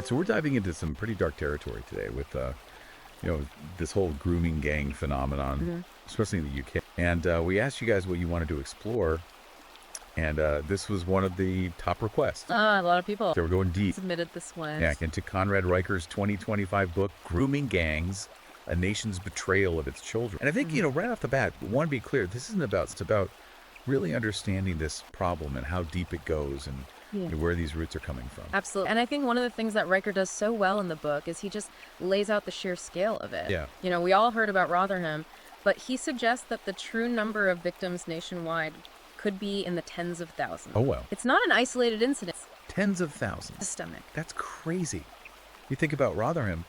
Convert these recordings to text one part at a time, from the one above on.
And so we're diving into some pretty dark territory today with, this whole grooming gang phenomenon, especially in the UK. And we asked you guys what you wanted to explore. And this was one of the top requests. A lot of people They were going deep. submitted this one. Yeah, into Conrad Riker's 2025 book, Grooming Gangs, A Nation's Betrayal of Its Children. And I think, right off the bat, I want to be clear, this isn't about, it's about really understanding this problem and how deep it goes and where these roots are coming from. Absolutely. And I think one of the things that Riker does so well in the book is he just lays out the sheer scale of it. Yeah. We all heard about Rotherham, but he suggests that the true number of victims nationwide could be in the tens of thousands. Oh, well. It's not an isolated incident. Tens of thousands. Systemic. That's crazy. You think about Rotherham,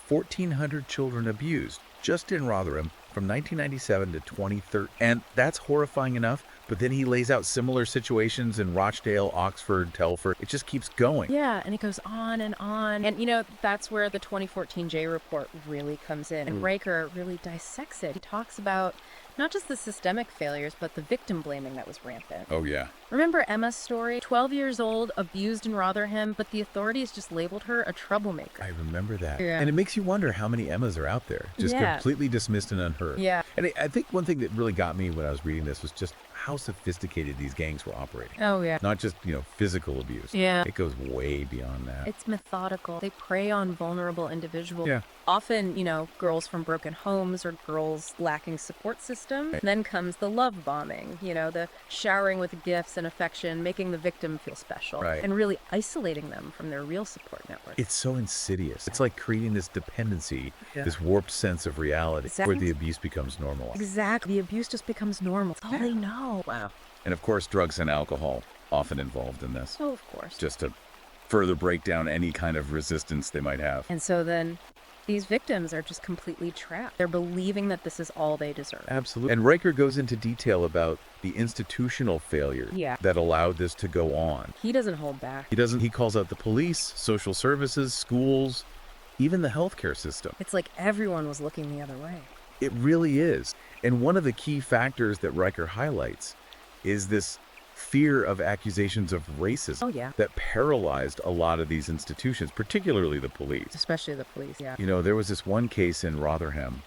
1,400 children abused just in Rotherham from 1997 to 2013. And that's horrifying enough, but then he lays out similar situations in Rochdale, Oxford, Telford. It just keeps going. Yeah, and it goes on and on. And, that's where the 2014 J report really comes in. And Riker really dissects it. He talks about not just the systemic failures, but the victim blaming that was rampant. Oh, yeah. Remember Emma's story? 12 years old, abused in Rotherham, but the authorities just labeled her a troublemaker. I remember that. Yeah. And it makes you wonder how many Emmas are out there, just completely dismissed and unheard. Yeah. And I think one thing that really got me when I was reading this was just how sophisticated these gangs were operating. Oh, yeah. Not just, physical abuse. Yeah. It goes way beyond that. It's methodical. They prey on vulnerable individuals. Yeah. Often, girls from broken homes or girls lacking support system. Right. Then comes the love bombing, the showering with gifts and affection, making the victim feel special. Right. And really isolating them from their real support network. It's so insidious. It's like creating this dependency, Yeah. this warped sense of reality Exactly. where the abuse becomes normalized. Exactly. The abuse just becomes normal. That's all they know. Wow. And of course, drugs and alcohol often involved in this, Oh, of course. just to further break down any kind of resistance they might have. And so then these victims are just completely trapped. They're believing that this is all they deserve. Absolutely. And Riker goes into detail about the institutional failure that allowed this to go on. He doesn't hold back. He calls out the police, social services, schools, even the healthcare system. It's like everyone was looking the other way. It really is. And one of the key factors that Riker highlights is this fear of accusations of racism that paralyzed a lot of these institutions, particularly the police. Especially the police, yeah. There was this one case in Rotherham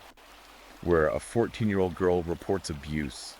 where a 14-year-old girl reports abuse,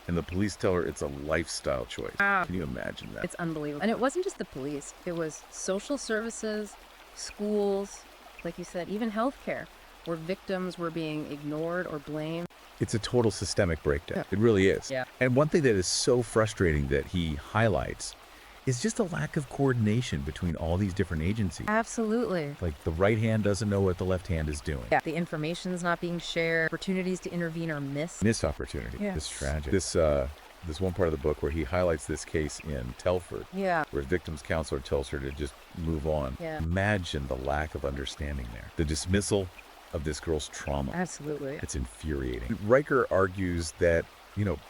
and the police tell her it's a lifestyle choice. Can you imagine that? It's unbelievable. And it wasn't just the police. It was social services, schools, like you said, even healthcare, where victims were being ignored or blamed. It's a total systemic breakdown. It really is. Yeah. And one thing that is so frustrating that he highlights is just a lack of coordination between all these different agencies. Absolutely. Like the right hand doesn't know what the left hand is doing. Yeah. The information's not being shared. Opportunities to intervene are missed. Missed opportunity. Yeah. It's tragic. This one part of the book where he highlights this case in Telford, Yeah. where his victim's counselor tells her to just move on. Yeah. Imagine the lack of understanding there. The dismissal of this girl's trauma. Absolutely. It's infuriating. Riker argues that,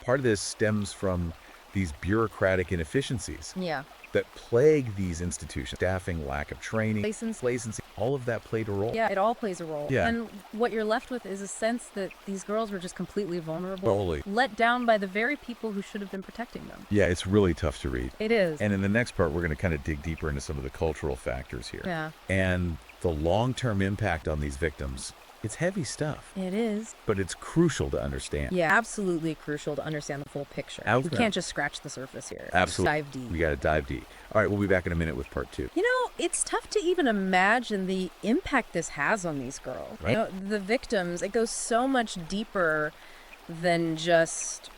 part of this stems from these bureaucratic inefficiencies Yeah. that plague these institutions. Staffing, lack of training, Complacency. all of that played a role. Yeah, it all plays a role. Yeah. And what you're left with is a sense that these girls were just completely vulnerable. Totally. Let down by the very people who should have been protecting them. Yeah, it's really tough to read. It is. And in the next part, we're going to kind of dig deeper into some of the cultural factors here. Yeah. And the long-term impact on these victims. It's heavy stuff, It is. but it's crucial to understand. Yeah, absolutely crucial to understand the full picture. We Absolutely. can't just scratch the surface here. Absolutely. Dive deep. We got to dive deep. All right, we'll be back in a minute with part 2. It's tough to even imagine the impact this has on these girls. Right. The victims, it goes so much deeper than just,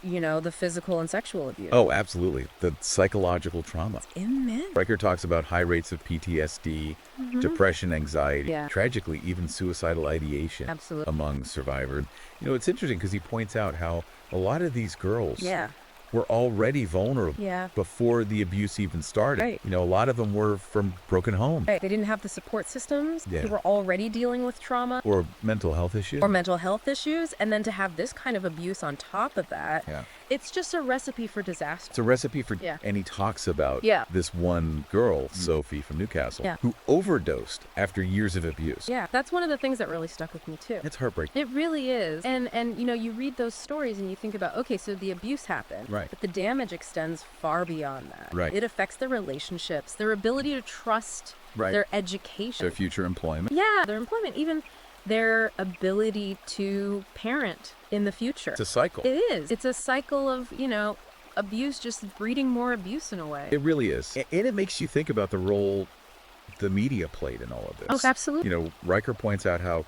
the physical and sexual abuse. Oh, absolutely. The psychological trauma. Immense. Riker talks about high rates of PTSD, depression, anxiety, Yeah. tragically, even suicidal ideation Absolutely. among survivors. It's interesting because he points out how a lot of these girls Yeah. were already vulnerable Yeah. before the abuse even started. Right. A lot of them were from broken homes Right. They didn't have the support systems. Yeah. They were already dealing with trauma or mental health issues. or mental health issues. And then to have this kind of abuse on top of that, Yeah. It's just a recipe for disaster. It's a recipe for, Yeah. and he talks about Yeah. this one girl, Sophie from Newcastle, Yeah. who overdosed after years of abuse. Yeah, that's one of the things that really stuck with me too. It's heartbreaking. It really is. And you know, you read those stories and you think about, okay, so the abuse happened. Right. But the damage extends far beyond that. Right. It affects their relationships, their ability to trust, Right. their education. Their future employment. Yeah, their employment, even their ability to parent in the future. It's a cycle. It is. It's a cycle of, you know, abuse just breeding more abuse in a way. It really is. And it makes you think about the role the media played in all of this. Oh, absolutely. You know, Riker points out how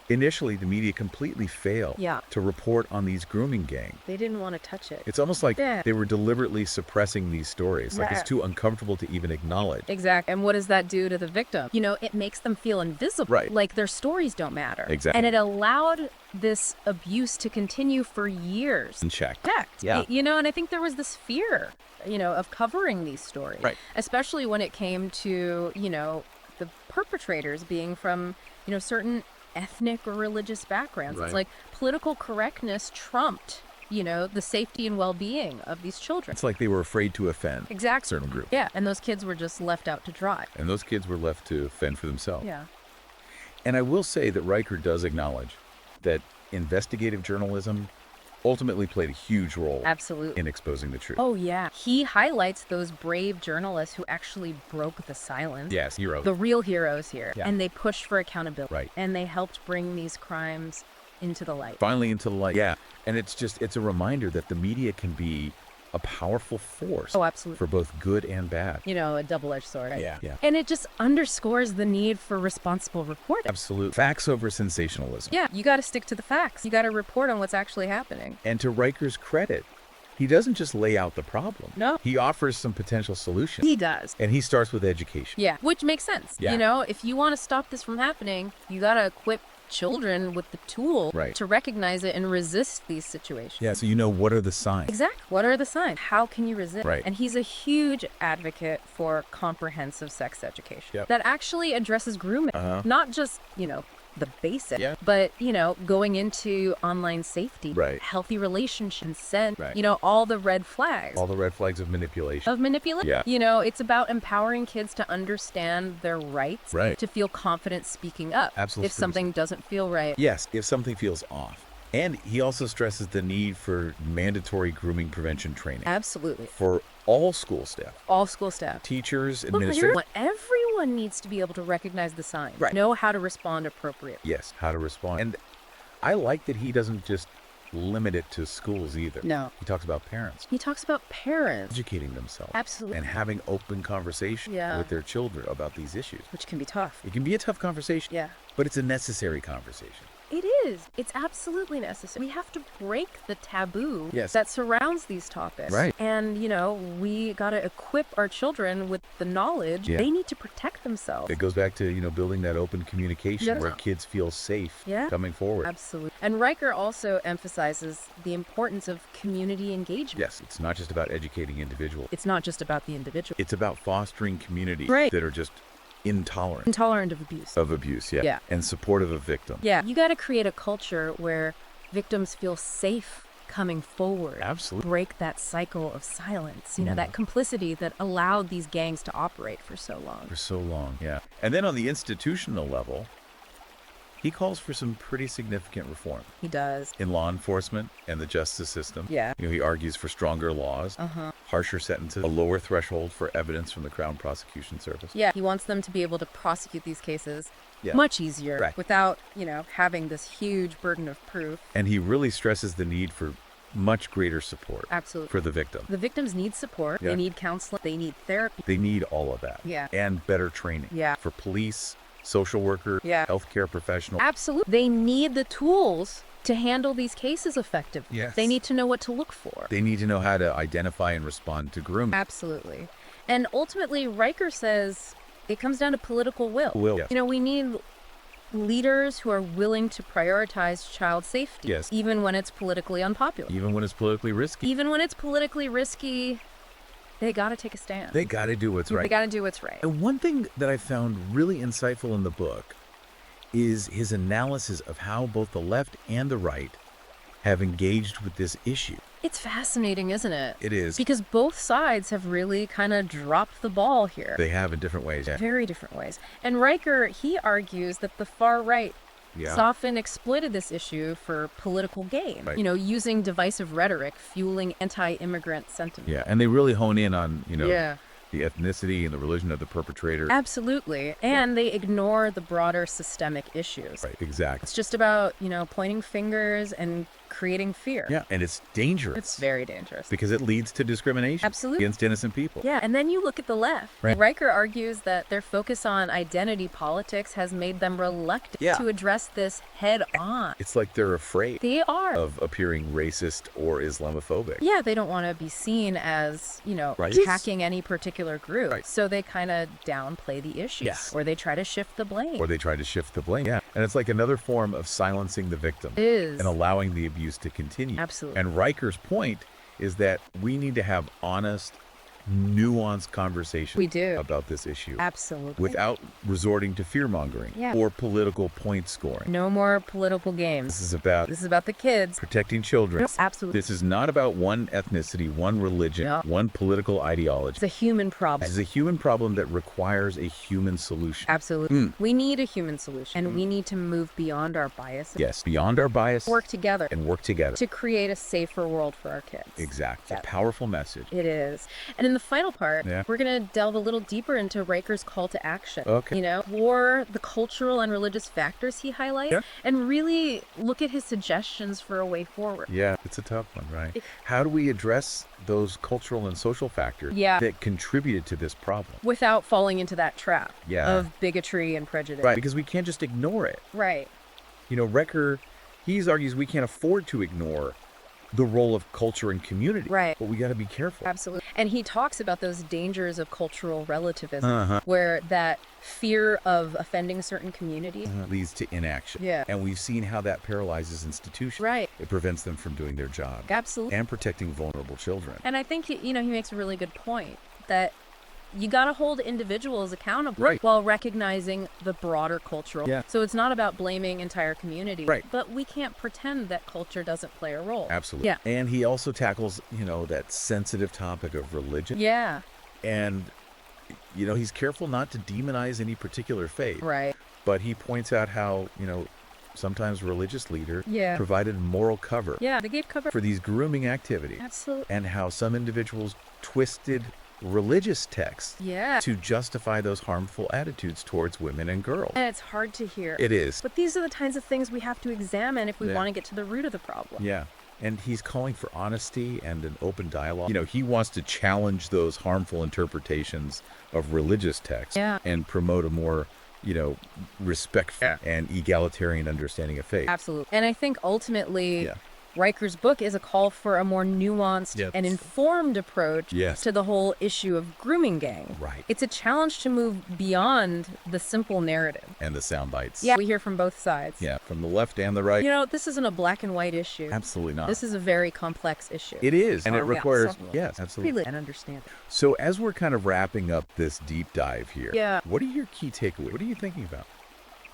initially the media completely failed Yeah. to report on these grooming gangs. They didn't want to touch it. It's almost like Yeah. they were deliberately suppressing these stories. Like Yeah. it's too uncomfortable to even acknowledge. Exactly. And what does that do to the victim? You know, it makes them feel invisible. Right. Like their stories don't matter. Exactly. And it allowed this abuse to continue for years. Unchecked. Checked. Yeah. You know, and I think there was this fear, you know, of covering these stories. Right. Especially when it came to, you know, the perpetrators being from, you know, certain ethnic or religious backgrounds. Right. It's like political correctness trumped, you know, the safety and well-being of these children. It's like they were afraid to offend Exactly. certain groups. Yeah. And those kids were just left out to dry. And those kids were left to fend for themselves. Yeah. And I will say that Riker does acknowledge that investigative journalism ultimately played a huge role Absolutely. in exposing the truth. Oh, yeah. He highlights those brave journalists who actually broke the silence. Yes, hero. The real heroes here. Yeah. And they pushed for accountability. Right. And they helped bring these crimes into the light. Finally into the light. Yeah. And it's a reminder that the media can be a powerful force Oh, absolutely. for both good and bad. You know, a double-edged sword. Right? Yeah. And it just underscores the need for responsible reporting. Absolute. Facts over sensationalism. Yeah, you got to stick to the facts. You got to report on what's actually happening. And to Riker's credit, he doesn't just lay out the problem. No. He offers some potential solutions. He does. And he starts with education. Yeah, which makes sense. Yeah. You know, if you want to stop this from happening, you got to equip children with the tool Right. to recognize it and resist these situations. Yeah, so you know what are the signs. Exactly. What are the signs? How can you resist? Right. And he's a huge advocate for comprehensive sex education Yep. that actually addresses grooming, not just, you know, the basic, Yeah. but, you know, going into online safety, Right. healthy relationships, consent, Right. you know, all the red flags. All the red flags of manipulation. Of manipulation. Yeah. You know, it's about empowering kids to understand their rights, Right. to feel confident speaking up. Absolutely. If something doesn't feel right. Yes, if something feels off. And he also stresses the need for mandatory grooming prevention training Absolutely. for all school staff, All school staff. teachers, Look, administrators. everyone needs to be able to recognize the signs, Right. know how to respond appropriately. Yes, how to respond. And I like that he doesn't just limit it to schools either. No. He talks about parents He talks about parents, educating themselves Absolutely. and having open conversation Yeah. with their children about these issues. which can be tough. It can be a tough conversation, Yeah. but it's a necessary conversation. It is. It's absolutely necessary. We have to break the taboo Yes. that surrounds these topics. Right. And, you know, we got to equip our children with the knowledge. Yeah. They need to protect themselves. It goes back to, building that open communication Yeah. where kids feel safe Yeah. coming forward. Absolutely. And Riker also emphasizes the importance of community engagement. Yes, it's not just about educating individuals. It's not just about the individual. It's about fostering communities Right. that are just intolerant Intolerant of abuse. of abuse, Yeah. and supportive of victims. Yeah. You got to create a culture where victims feel safe coming forward. Absolutely. Break that cycle of silence, you know, that complicity that allowed these gangs to operate for so long. For so long, yeah. And then on the institutional level, he calls for some pretty significant reform He does. in law enforcement and the justice system. Yeah. He argues for stronger laws, harsher sentences, a lower threshold for evidence from the Crown Prosecution Service. Yeah. He wants them to be able to prosecute these cases Yeah. much easier Right. without, you know, having this huge burden of proof. And he really stresses the need for much greater support Absolutely. for the victim. The victims need support. Yeah. They need counseling. They need therapy. They need all of that. Yeah. And better training. Yeah. For police, social worker, Yeah. healthcare professional. Absolutely. They need the tools to handle these cases effectively. Yes. They need to know what to look for. They need to know how to identify and respond to grooming. Absolutely. And ultimately, Riker says it comes down to political will. Yes. You know, we need leaders who are willing to prioritize child safety. Yes. Even when it's politically unpopular. Even when it's politically risky. Even when it's politically risky, they got to take a stand. They got to do what's right. They got to do what's right. And one thing that I found really insightful in the book is his analysis of how both the left and the right have engaged with this issue. It's fascinating, isn't it? It is. Because both sides have really kind of dropped the ball here. They have in different ways. Yeah. Very different ways. And Riker, he argues that the far right Yeah. has often exploited this issue for political gain, Right. using divisive rhetoric, fueling anti-immigrant sentiment. Yeah. And they really hone in on, Yeah. the ethnicity and the religion of the perpetrator. Absolutely. And they ignore the broader systemic issues. Right. Exactly. It's just about, pointing fingers and creating fear. Yeah. And it's dangerous. It's very dangerous. because it leads to discrimination Absolutely. against innocent people. Yeah, and then you look at the left. Right. Riker argues that their focus on identity politics has made them reluctant Yeah. to address this head on. It's like they're afraid They are. of appearing racist or Islamophobic. Yeah, they don't want to be seen as, Right. attacking any particular group. Right. So they kind of downplay the issues. Yes. Or they try to shift the blame. Or they try to shift the blame. Yeah. And it's like another form of silencing the victim It is. and allowing the abuse to continue. Absolutely. And Riker's point is that we need to have honest, nuanced conversation We do. about this issue Absolutely. without resorting to fear-mongering Yeah. or political point scoring. No more political games. This is about This is about the kids. protecting children. Absolutely. This is not about one ethnicity, one religion, No. one political ideology. It's a human problem. This is a human problem that requires a human solution. Absolutely. We need a human solution, and we need to move beyond our biases. Yes, beyond our bias Work together and work together. to create a safer world for our kids. Exactly. It's Yeah. a powerful message. It is. And in the final part, Yeah. we're going to delve a little deeper into Riker's call to action. Okay. Explore the cultural and religious factors he highlights, Yeah. and really look at his suggestions for a way forward. Yeah, it's a tough one, right? How do we address those cultural and social factors Yeah. that contributed to this problem? Without falling into that trap Yeah. of bigotry and prejudice. Right, because we can't just ignore it. Right. Riker, he argues we can't afford to ignore the role of culture and community. Right. But we got to be careful. Absolutely. And he talks about those dangers of cultural relativism, Uh-huh. where that fear of offending certain communities. Leads to inaction. Yeah. And we've seen how that paralyzes institutions. Right. It prevents them from doing their job. Absolutely. And protecting vulnerable children. And I think, he makes a really good point that you got to hold individuals accountable Right. while recognizing the broader cultural. Yeah. So it's not about blaming entire communities. Right. But we can't pretend that culture doesn't play a role. Absolutely. Yeah. And he also tackles, that sensitive topic of religion. Yeah. And, he's careful not to demonize any particular faith. Right. But he points out how, sometimes religious leaders Yeah. provided moral cover Yeah. They gave cover. for these grooming activities. Absolutely. And how some individuals twisted religious texts Yeah. to justify those harmful attitudes towards women and girls. And it's hard to hear. It is. But these are the kinds of things we have to examine if we Yeah. want to get to the root of the problem. Yeah. And he's calling for honesty and an open dialogue. He wants to challenge those harmful interpretations of religious texts Yeah. and promote a more, respectful and egalitarian understanding of faith. Absolutely. And I think ultimately, Yeah. Riker's book is a call for a more nuanced Yes. and informed approach Yes. to the whole issue of grooming gang. Right. It's a challenge to move beyond the simple narrative. And the sound bites. Yeah, we hear from both sides. Yeah, from the left and the right. This isn't a black and white issue. Absolutely not. This is a very complex issue. It is, and it Yeah, requires, so- yes, absolutely. Really and understand. So as we're kind of wrapping up this deep dive here, Yeah. what are your key takeaways? What are you thinking about?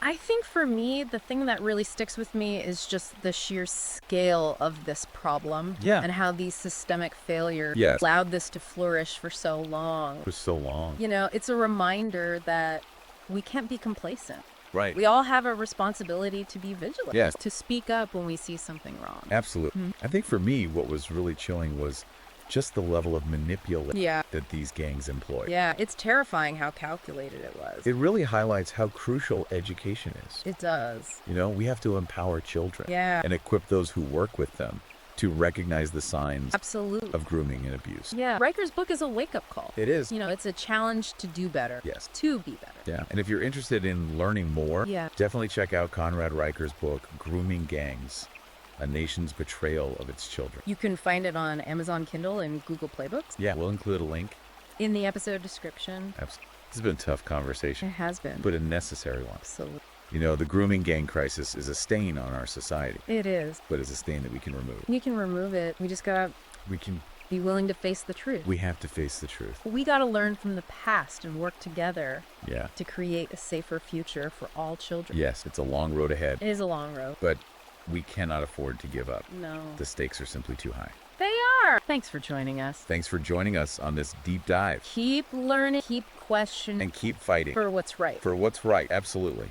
I think for me, the thing that really sticks with me is just the sheer scale of this problem. Yeah. And how these systemic failures Yes. allowed this to flourish for so long. For so long. It's a reminder that we can't be complacent. Right. We all have a responsibility to be vigilant. Yes. To speak up when we see something wrong. Absolutely. I think for me, what was really chilling was just the level of manipulation Yeah. that these gangs employ. Yeah, it's terrifying how calculated it was. It really highlights how crucial education is. It does. We have to empower children Yeah. and equip those who work with them to recognize the signs Absolutely. of grooming and abuse. Yeah. Riker's book is a wake-up call. It is. It's a challenge to do better. Yes. To be better. Yeah. And if you're interested in learning more, Yeah. definitely check out Conrad Riker's book, Grooming Gangs, A Nation's Betrayal of Its Children. You can find it on Amazon Kindle and Google Playbooks. Yeah, we'll include a link. In the episode description. This has been a tough conversation, It has been. but a necessary one. Absolutely. The grooming gang crisis is a stain on our society, It is. but it's a stain that we can remove. We can remove it. We just gotta We be willing to face the truth. we have to face the truth. We gotta learn from the past and work together Yeah. to create a safer future for all children. Yes, it's a long road ahead, It is a long road. but we cannot afford to give up. No. The stakes are simply too high. They are. Thanks for joining us. Thanks for joining us on this deep dive. Keep learning, keep questioning, And keep fighting for what's right. for what's right. Absolutely.